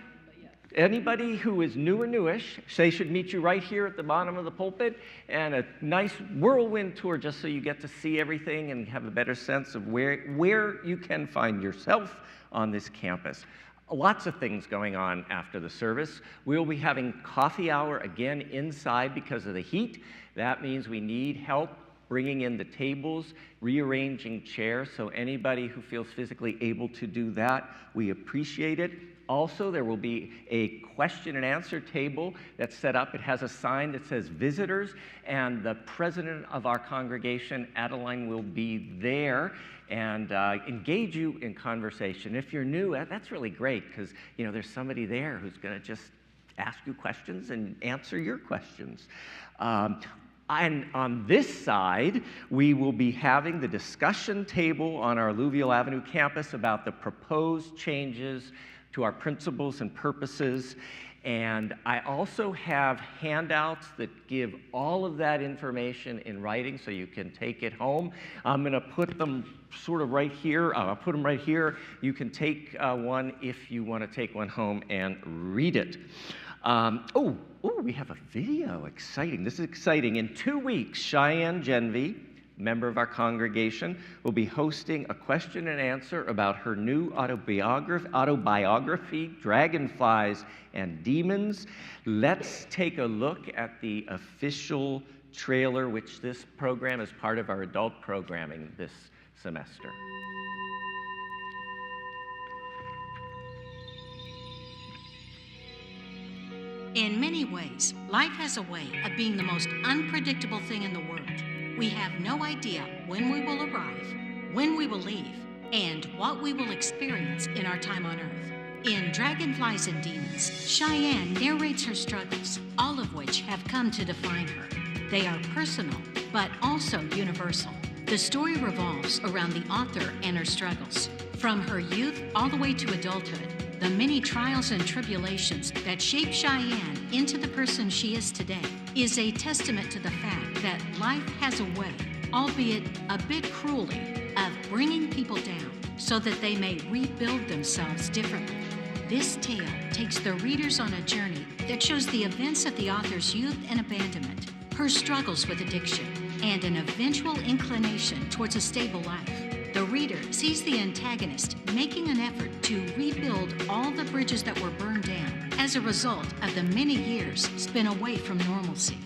who is new or newish, they should meet you right here at the bottom of the pulpit, and a nice whirlwind tour just so you get to see everything and have a better sense of where you can find yourself on this campus. Lots of things going on after the service. We'll be having coffee hour again inside because of the heat. That means we need help bringing in the tables, rearranging chairs, so anybody who feels physically able to do that, we appreciate it. Also, there will be a question and answer table that's set up. It has a sign that says visitors, and the president of our congregation, Adeline, will be there and engage you in conversation. If you're new, that's really great because there's somebody there who's going to just ask you questions and answer your questions. And on this side, we will be having the discussion table on our Alluvial Avenue campus about the proposed changes to our principles and purposes. And I also have handouts that give all of that information in writing so you can take it home. I'm going to put them sort of right here. I'll put them right here. You can take one if you want to take one home and read it. We have a video. Exciting. This is exciting. In 2 weeks, Cheyenne Genvy, member of our congregation, will be hosting a question and answer about her new autobiography, Dragonflies and Demons. Let's take a look at the official trailer, which this program is part of our adult programming this semester. In many ways, life has a way of being the most unpredictable thing in the world. We have no idea when we will arrive, when we will leave, and what we will experience in our time on Earth. In Dragonflies and Demons, Cheyenne narrates her struggles, all of which have come to define her. They are personal, but also universal. The story revolves around the author and her struggles. From her youth all the way to adulthood, the many trials and tribulations that shape Cheyenne into the person she is today is a testament to the fact that life has a way, albeit a bit cruelly, of bringing people down so that they may rebuild themselves differently. This tale takes the readers on a journey that shows the events of the author's youth and abandonment, her struggles with addiction, and an eventual inclination towards a stable life. The reader sees the antagonist making an effort to rebuild all the bridges that were burned down as a result of the many years spent away from normalcy.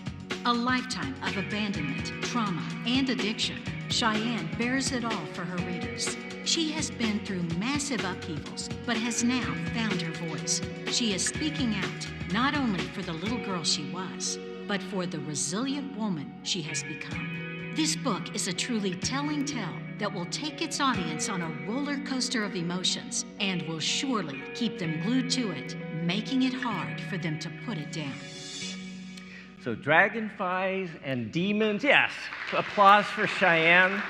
A lifetime of abandonment, trauma, and addiction, Cheyenne bears it all for her readers. She has been through massive upheavals, but has now found her voice. She is speaking out, not only for the little girl she was, but for the resilient woman she has become. This book is a truly telling tale that will take its audience on a roller coaster of emotions and will surely keep them glued to it, making it hard for them to put it down. So Dragonflies and Demons, yes, applause for Cheyenne.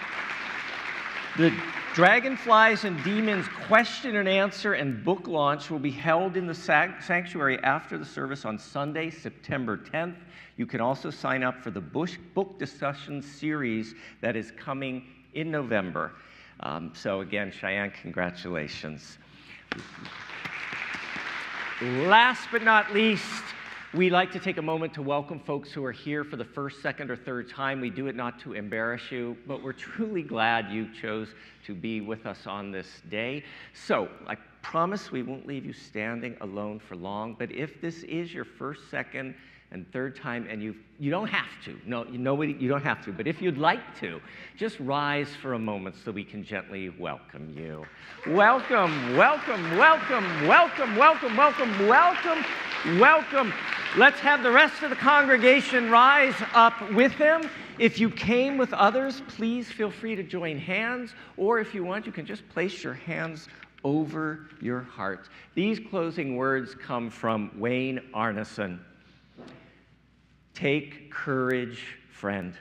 The Dragonflies and Demons question and answer and book launch will be held in the sanctuary after the service on Sunday, September 10th. You can also sign up for the book discussion series that is coming in November. So again, Cheyenne, congratulations. Last but not least, we like to take a moment to welcome folks who are here for the first, second, or third time. We do it not to embarrass you, but we're truly glad you chose to be with us on this day. So I promise we won't leave you standing alone for long, but if this is your first, second, and third time, and you don't have to. No, you don't have to. But if you'd like to, just rise for a moment so we can gently welcome you. Welcome, welcome, welcome, welcome, welcome, welcome, welcome, welcome. Let's have the rest of the congregation rise up with them. If you came with others, please feel free to join hands, or if you want, you can just place your hands over your heart. These closing words come from Wayne Arneson. Take courage, friend.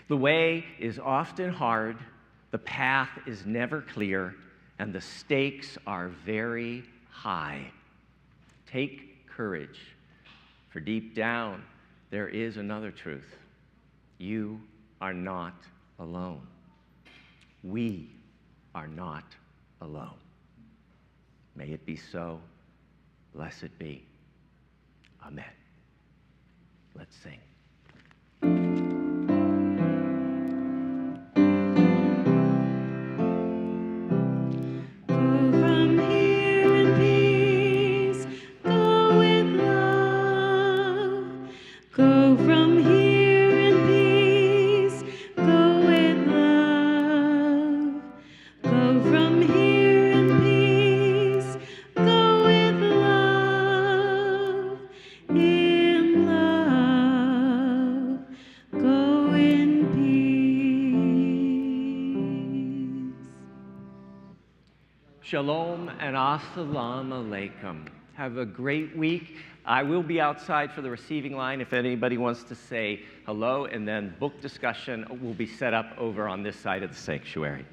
The way is often hard, the path is never clear, and the stakes are very high. Take courage, for deep down there is another truth. You are not alone. We are not alone. May it be so. Blessed be. Amen. Let's sing. Go from here in peace, go with love. Go from here in peace, go with love. Go from here in peace, go with love. In love, go in peace. Shalom and assalamu alaikum. Have a great week. I will be outside for the receiving line if anybody wants to say hello, and then book discussion will be set up over on this side of the sanctuary.